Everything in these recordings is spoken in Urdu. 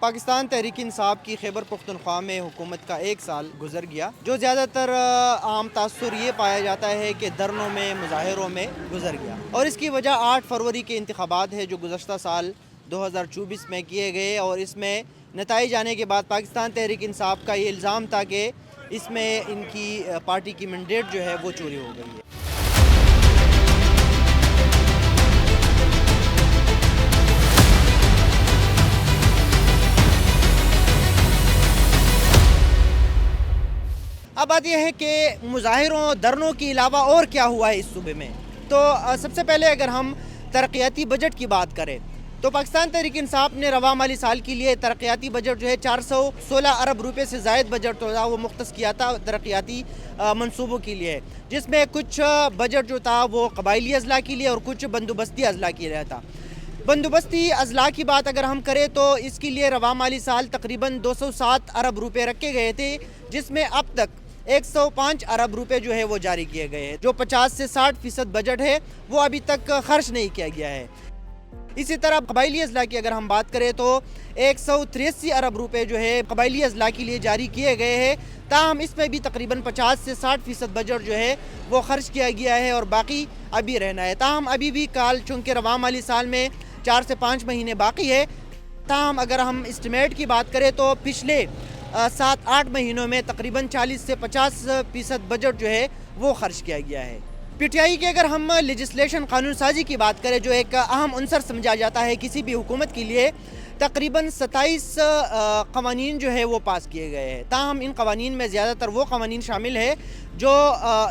پاکستان تحریک انصاف کی خیبر پختونخوا میں حکومت کا ایک سال گزر گیا، جو زیادہ تر عام تاثر یہ پایا جاتا ہے کہ دھرنوں میں، مظاہروں میں گزر گیا، اور اس کی وجہ 8 فروری کے انتخابات ہے جو گزشتہ سال 2024 میں کیے گئے، اور اس میں نتائج آنے کے بعد پاکستان تحریک انصاف کا یہ الزام تھا کہ اس میں ان کی پارٹی کی مینڈیٹ جو ہے وہ چوری ہو گئی ہے۔ اب بات یہ ہے کہ مظاہروں، دھرنوں کے علاوہ اور کیا ہوا ہے اس صوبے میں، تو سب سے پہلے اگر ہم ترقیاتی بجٹ کی بات کریں تو پاکستان تحریک انصاف نے رواں مالی سال کے لیے ترقیاتی بجٹ جو ہے 416 ارب روپے سے زائد بجٹ جو تھا وہ مختص کیا تھا ترقیاتی منصوبوں کے لیے، جس میں کچھ بجٹ جو تھا وہ قبائلی اضلاع کے لیے اور کچھ بندوبستی اضلاع کے لیے تھا۔ بندوبستی اضلاع کی بات اگر ہم کریں تو اس کے لیے رواں مالی سال تقریباً 207 ارب روپے رکھے گئے تھے، جس میں اب تک 105 ارب روپے جو ہے وہ جاری کیے گئے ہیں۔ جو 50 سے 60% بجٹ ہے وہ ابھی تک خرچ نہیں کیا گیا ہے۔ اسی طرح قبائلی اضلاع کی اگر ہم بات کریں تو 183 ارب روپے جو ہے قبائلی اضلاع کے لیے جاری کیے گئے ہیں، تاہم اس میں بھی تقریباً 50 سے 60% بجٹ جو ہے وہ خرچ کیا گیا ہے اور باقی ابھی رہنا ہے۔ تاہم ابھی بھی چونکہ رواں مالی سال میں 4 سے 5 مہینے باقی ہے، تاہم اگر ہم اسٹیمیٹ کی بات کریں تو پچھلے 7-8 مہینوں میں تقریباً 40 سے 50% بجٹ جو ہے وہ خرچ کیا گیا ہے۔ پی ٹی آئی کی اگر ہم لیجسلیشن قانون سازی کی بات کریں جو ایک اہم عنصر سمجھا جاتا ہے کسی بھی حکومت کے لیے، تقریباً 27 قوانین جو ہے وہ پاس کیے گئے ہیں، تاہم ان قوانین میں زیادہ تر وہ قوانین شامل ہے جو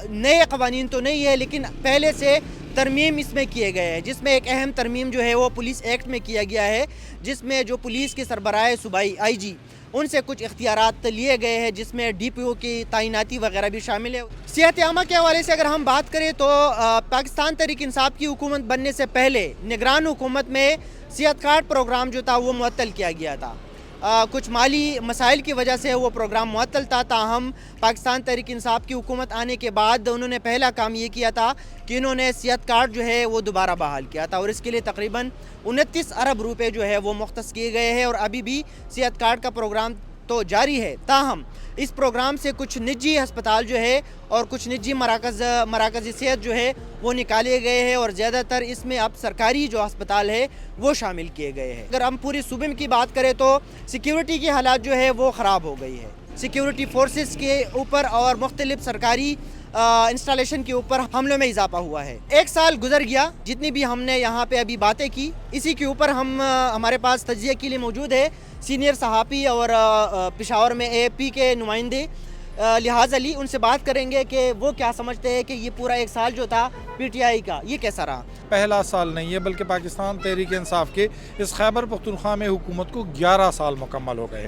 نئے قوانین تو نہیں ہے لیکن پہلے سے ترمیم اس میں کیے گئے ہیں، جس میں ایک اہم ترمیم جو ہے وہ پولیس ایکٹ میں کیا گیا ہے، جس میں جو پولیس کے سربراہ صوبائی آئی جی ان سے کچھ اختیارات لیے گئے ہیں، جس میں ڈی پی او کی تعیناتی وغیرہ بھی شامل ہے۔ صحت عامہ کے حوالے سے اگر ہم بات کریں تو پاکستان تحریک انصاف کی حکومت بننے سے پہلے نگران حکومت میں صحت کارڈ پروگرام جو تھا وہ معطل کیا گیا تھا۔ کچھ مالی مسائل کی وجہ سے وہ پروگرام معطل تھا، تاہم پاکستان تحریک انصاف کی حکومت آنے کے بعد انہوں نے پہلا کام یہ کیا تھا کہ انہوں نے صحت کارڈ جو ہے وہ دوبارہ بحال کیا تھا، اور اس کے لیے تقریباً 29 ارب روپے جو ہے وہ مختص کیے گئے ہیں، اور ابھی بھی صحت کارڈ کا پروگرام تو جاری ہے، تاہم اس پروگرام سے کچھ نجی ہسپتال جو ہے اور کچھ نجی مراکز صحت جو ہے وہ نکالے گئے ہیں، اور زیادہ تر اس میں اب سرکاری جو ہسپتال ہے وہ شامل کیے گئے ہیں۔ اگر ہم پوری صوبے کی بات کریں تو سیکیورٹی کی حالات جو ہے وہ خراب ہو گئی ہے، سیکیورٹی فورسز کے اوپر اور مختلف سرکاری انسٹالیشن کے اوپر حملوں میں اضافہ ہوا ہے۔ ایک سال گزر گیا، جتنی بھی ہم نے یہاں پہ ابھی باتیں کی اسی کے اوپر ہمارے پاس تجزیے کے لیے موجود ہے سینئر صحافی اور پشاور میں اے پی کے نمائندے لحاظ علی، ان سے بات کریں گے کہ وہ کیا سمجھتے ہیں کہ یہ پورا ایک سال جو تھا پی ٹی آئی کا یہ کیسا رہا۔ پہلا سال نہیں ہے بلکہ پاکستان تحریک انصاف کے اس خیبر پختونخوا میں حکومت کو 11 سال مکمل ہو گئے،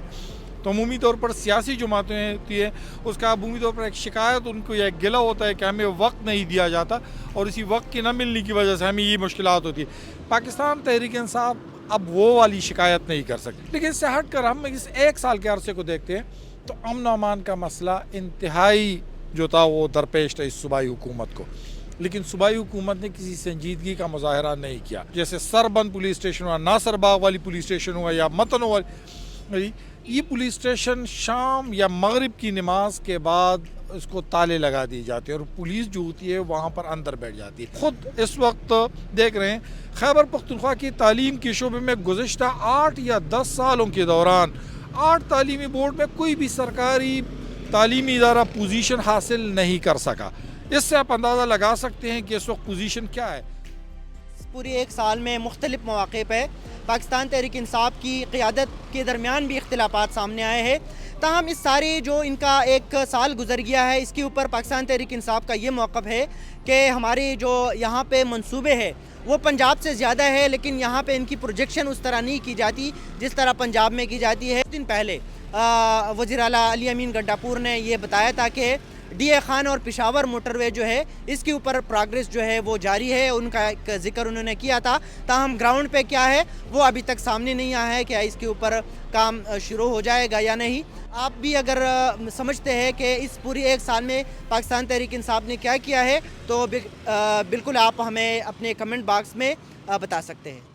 تو عمومی طور پر سیاسی جماعتیں ہوتی ہیں اس کا عمومی طور پر ایک شکایت ان کو یہ گلہ ہوتا ہے کہ ہمیں وقت نہیں دیا جاتا، اور اسی وقت کی نہ ملنے کی وجہ سے ہمیں یہ مشکلات ہوتی ہے۔ پاکستان تحریک انصاف اب وہ والی شکایت نہیں کر سکتی، لیکن اس سے ہٹ کر ہم اس ایک سال کے عرصے کو دیکھتے ہیں تو امن و امان کا مسئلہ انتہائی جو تھا وہ درپیش تھا اس صوبائی حکومت کو، لیکن صوبائی حکومت نے کسی سنجیدگی کا مظاہرہ نہیں کیا۔ جیسے سربند پولیس اسٹیشن ہوا، ناصر باغ والی پولیس اسٹیشن ہوا، یا متن والی، یہ پولیس اسٹیشن شام یا مغرب کی نماز کے بعد اس کو تالے لگا دی جاتے ہیں اور پولیس جو ہوتی ہے وہاں پر اندر بیٹھ جاتی ہے۔ خود اس وقت دیکھ رہے ہیں خیبر پختونخوا کی تعلیم کے شعبے میں گزشتہ 8 یا 10 سالوں کے دوران 8 تعلیمی بورڈ میں کوئی بھی سرکاری تعلیمی ادارہ پوزیشن حاصل نہیں کر سکا۔ اس سے آپ اندازہ لگا سکتے ہیں کہ اس وقت پوزیشن کیا ہے۔ پوری ایک سال میں مختلف مواقع پہ پاکستان تحریک انصاف کی قیادت کے درمیان بھی اختلافات سامنے آئے ہیں، تاہم اس سارے جو ان کا ایک سال گزر گیا ہے اس کے اوپر پاکستان تحریک انصاف کا یہ موقف ہے کہ ہمارے جو یہاں پہ منصوبے ہیں وہ پنجاب سے زیادہ ہے، لیکن یہاں پہ ان کی پروجیکشن اس طرح نہیں کی جاتی جس طرح پنجاب میں کی جاتی ہے۔ دن پہلے وزیر اعلیٰ علی امین گنڈاپور نے یہ بتایا تھا کہ ڈی اے خان اور پشاور موٹر وے جو ہے اس کے اوپر پروگریس جو ہے وہ جاری ہے، ان کا ایک ذکر انہوں نے کیا تھا، تاہم گراؤنڈ پہ کیا ہے وہ ابھی تک سامنے نہیں آیا ہے کہ اس کے اوپر کام شروع ہو جائے گا یا نہیں۔ آپ بھی اگر سمجھتے ہیں کہ اس پوری ایک سال میں پاکستان تحریک انصاف نے کیا کیا ہے تو بالکل آپ ہمیں اپنے کمنٹ باکس میں بتا سکتے ہیں۔